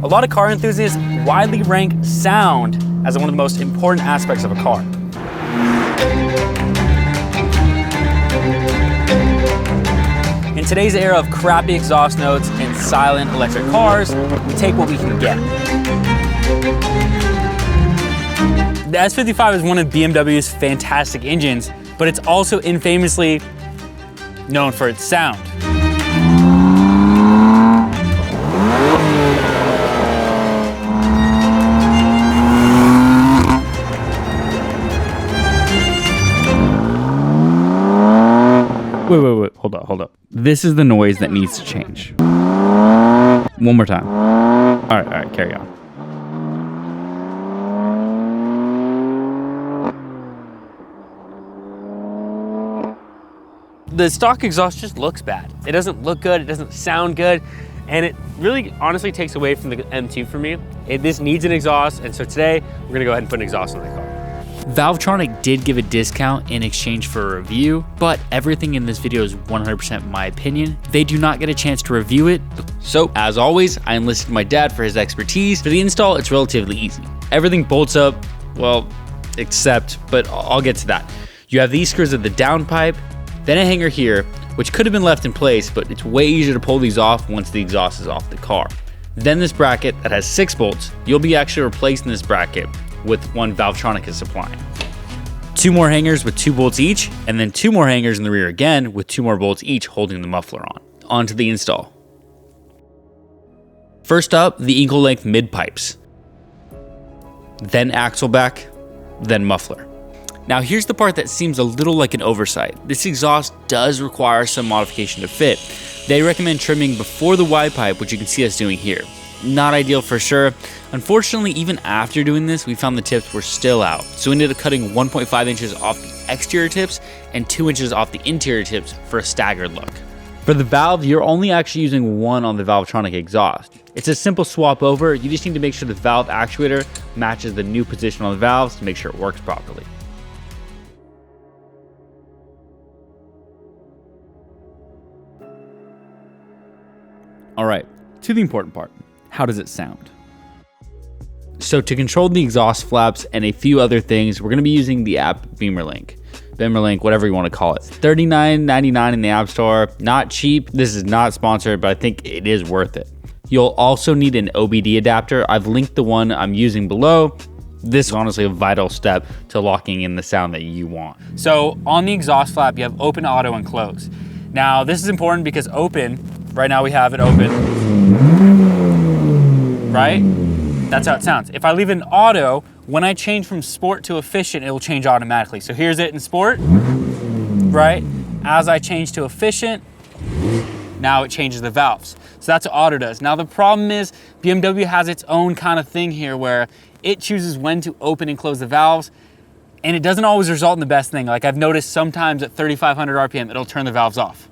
A lot of car enthusiasts widely rank sound as one of the most important aspects of a car. In today's era of crappy exhaust notes and silent electric cars, we take what we can get. The S55 is one of BMW's fantastic engines, but it's also infamously known for its sound. Wait, hold up. This is the noise that needs to change. One more time. All right, carry on. The stock exhaust just looks bad. It doesn't look good, it doesn't sound good, and it really honestly takes away from the M2 for me. This needs an exhaust, and so today we're gonna go ahead and put an exhaust on the car. Valvetronic did give a discount in exchange for a review, but everything in this video is 100% my opinion. They do not get a chance to review it. So as always, I enlisted my dad for his expertise. For the install, it's relatively easy. Everything bolts up, well, but I'll get to that. You have these screws at the downpipe, then a hanger here, which could have been left in place, but it's way easier to pull these off once the exhaust is off the car. Then this bracket that has 6 bolts, you'll be actually replacing this bracket with one Valvetronic is supplying. 2 more hangers with 2 bolts each, and then 2 more hangers in the rear again with 2 more bolts each holding the muffler on. On to the install. First up, the equal length mid pipes, then axle back, then muffler. Now here's the part that seems a little like an oversight. This exhaust does require some modification to fit. They recommend trimming before the wide pipe, which you can see us doing here. Not ideal for sure. Unfortunately, even after doing this, we found the tips were still out. So we ended up cutting 1.5 inches off the exterior tips and 2 inches off the interior tips for a staggered look. For the valve, you're only actually using one on the Valvetronic exhaust. It's a simple swap over. You just need to make sure the valve actuator matches the new position on the valves to make sure it works properly. All right, to the important part. How does it sound? So to control the exhaust flaps and a few other things, we're gonna be using the app Beamerlink, whatever you wanna call it. $39.99 in the App Store, not cheap. This is not sponsored, but I think it is worth it. You'll also need an OBD adapter. I've linked the one I'm using below. This is honestly a vital step to locking in the sound that you want. So on the exhaust flap, you have open, auto, and close. Now this is important because open, right now we have it open, right? That's how it sounds. If I leave it in auto, when I change from sport to efficient, it will change automatically. So here's it in sport, right? As I change to efficient, now it changes the valves. So that's what auto does. Now the problem is BMW has its own kind of thing here where it chooses when to open and close the valves, and it doesn't always result in the best thing. Like I've noticed sometimes at 3,500 RPM, it'll turn the valves off.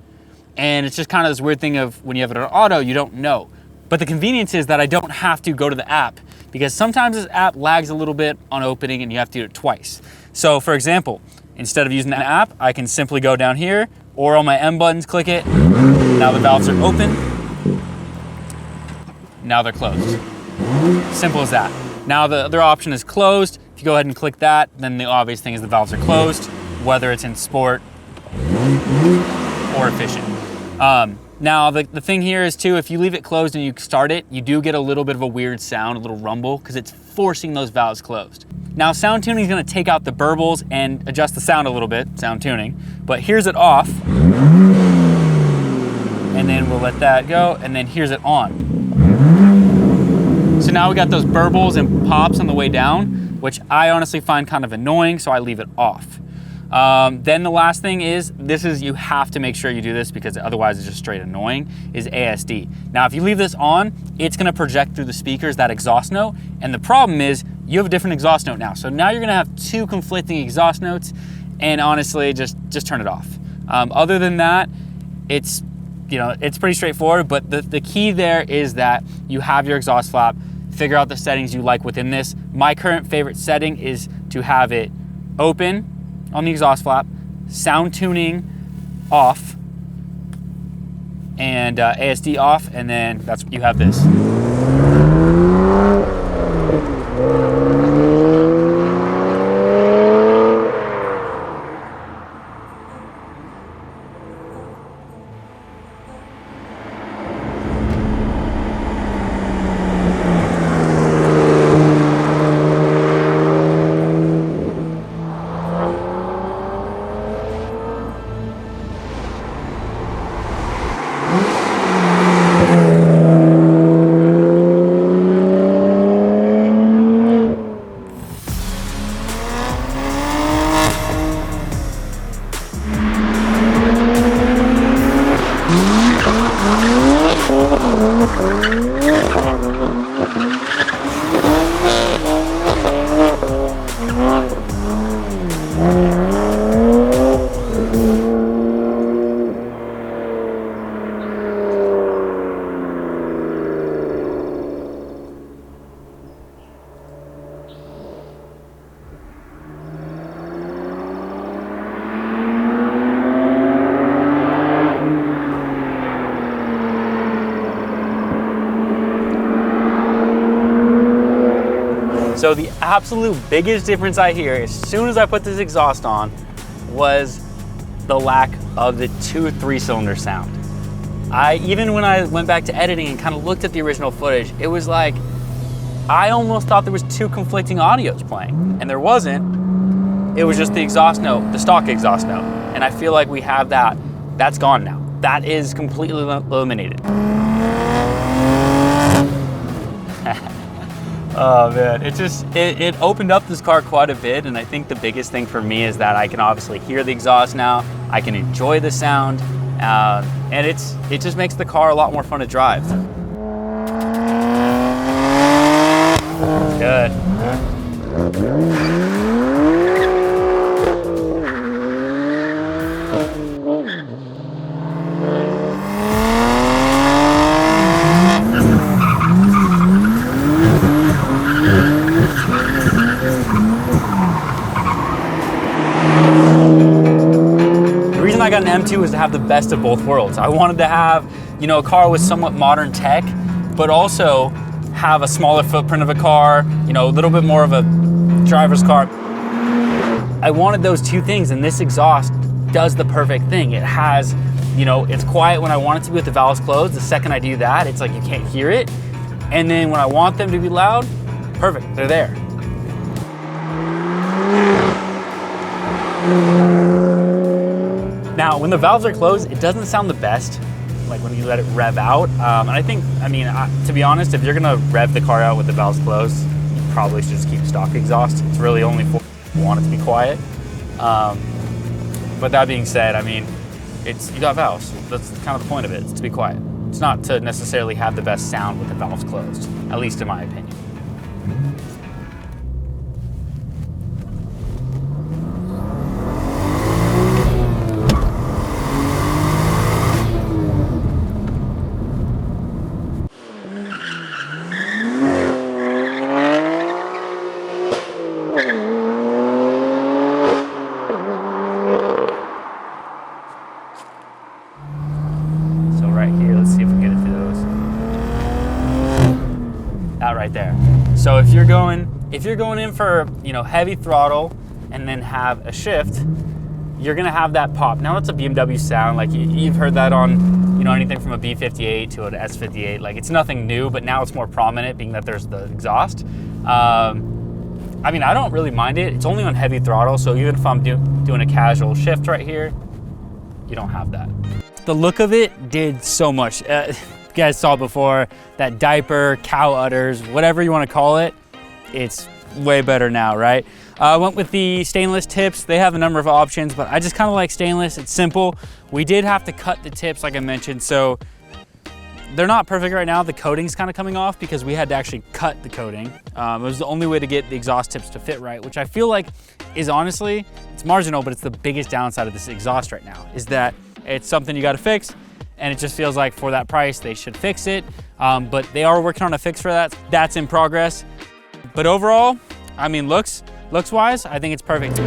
And it's just kind of this weird thing of when you have it on auto, you don't know. But the convenience is that I don't have to go to the app because sometimes this app lags a little bit on opening and you have to do it twice. So for example, instead of using the app, I can simply go down here or on my M buttons, click it. Now the valves are open. Now they're closed. Simple as that. Now the other option is closed. If you go ahead and click that, then the obvious thing is the valves are closed, whether it's in sport or efficient. Now the thing here is too, if you leave it closed and you start it, you do get a little bit of a weird sound, a little rumble, because it's forcing those valves closed. Now sound tuning is gonna take out the burbles and adjust the sound a little bit, sound tuning, but here's it off, and then we'll let that go, and then here's it on. So now we got those burbles and pops on the way down, which I honestly find kind of annoying, so I leave it off. Then the last thing is, you have to make sure you do this because otherwise it's just straight annoying, is ASD. Now, if you leave this on, it's gonna project through the speakers that exhaust note, and the problem is you have a different exhaust note now. So now you're gonna have 2 conflicting exhaust notes, and honestly, just turn it off. Other than that, it's pretty straightforward, but the key there is that you have your exhaust flap, figure out the settings you like within this. My current favorite setting is to have it open on the exhaust flap, sound tuning off, and ASD off, and then that's you have this. So the absolute biggest difference I hear as soon as I put this exhaust on was the lack of the 2 3-cylinder sound. Even when I went back to editing and kind of looked at the original footage, it was like, I almost thought there was 2 conflicting audios playing, and there wasn't. It was just the exhaust note, the stock exhaust note. And I feel like we have that. That's gone now. That is completely eliminated. Oh man, it opened up this car quite a bit, and I think the biggest thing for me is that I can obviously hear the exhaust now. I can enjoy the sound, and it just makes the car a lot more fun to drive. Good. I got an M2 was to have the best of both worlds. I wanted to have, you know, a car with somewhat modern tech, but also have a smaller footprint of a car, you know, a little bit more of a driver's car. I wanted those 2 things, and this exhaust does the perfect thing. It has, you know, it's quiet when I want it to be with the valves closed. The second I do that, it's like you can't hear it. And then when I want them to be loud, perfect, they're there. Now, when the valves are closed, it doesn't sound the best, like when you let it rev out. And I think, to be honest, if you're gonna rev the car out with the valves closed, you probably should just keep stock exhaust. It's really only for if you want it to be quiet. But that being said, you got valves. That's kind of the point of it, it's to be quiet. It's not to necessarily have the best sound with the valves closed, at least in my opinion. Right there. So if you're going in for, you know, heavy throttle and then have a shift, you're gonna have that pop. Now that's a BMW sound, like you've heard that on, you know, anything from a B58 to an S58. Like it's nothing new, but now it's more prominent being that there's the exhaust. I don't really mind it. It's only on heavy throttle, so even if I'm doing a casual shift right here, you don't have that. The look of it did so much. You guys saw before, that diaper, cow udders, whatever you want to call it, it's way better now, right? I went with the stainless tips. They have a number of options, but I just kind of like stainless. It's simple. We did have to cut the tips, like I mentioned, so they're not perfect right now. The coating's kind of coming off because we had to actually cut the coating. It was the only way to get the exhaust tips to fit right, which I feel like is honestly, it's marginal, but it's the biggest downside of this exhaust right now, is that it's something you got to fix. And it just feels like for that price, they should fix it. But they are working on a fix for that. That's in progress. But overall, looks wise, I think it's perfect.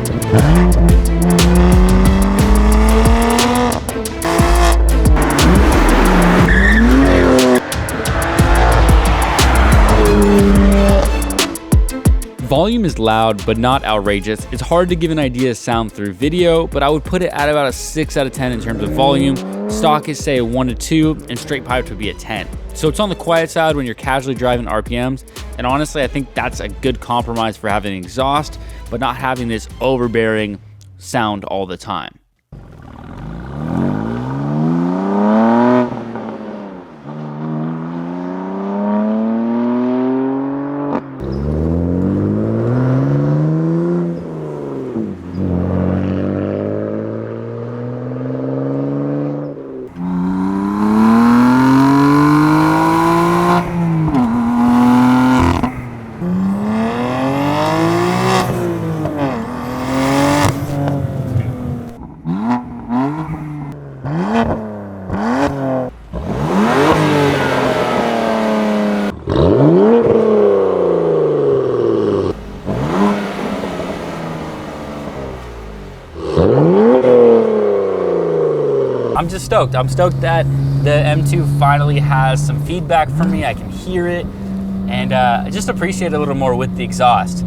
volume is loud, but not outrageous. It's hard to give an idea of sound through video, but I would put it at about a 6 out of 10 in terms of volume. Stock is say a 1 to 2, and straight piped would be a 10. So it's on the quiet side when you're casually driving RPMs, and honestly, I think that's a good compromise for having an exhaust, but not having this overbearing sound all the time. I'm just stoked. I'm stoked that the M2 finally has some feedback from me. I can hear it, and I just appreciate it a little more with the exhaust. So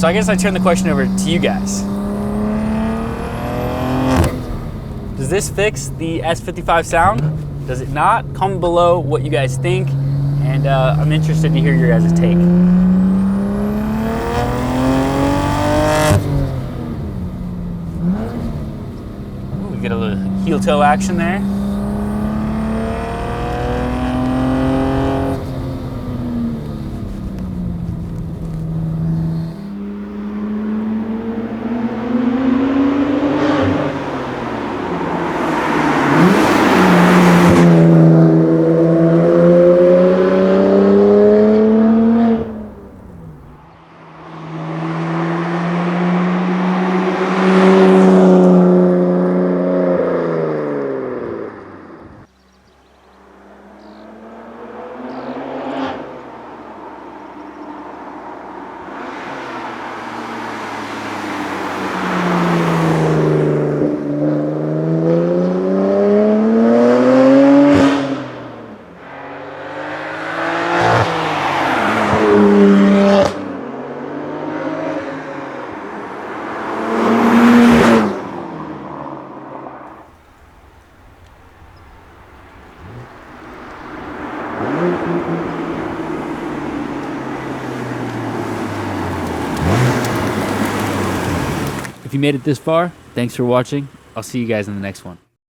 I guess I turn the question over to you guys. Does this fix the S55 sound? Does it not? Comment below what you guys think, and I'm interested to hear your guys' take. Get a little heel toe action there. If you made it this far, thanks for watching. I'll see you guys in the next one.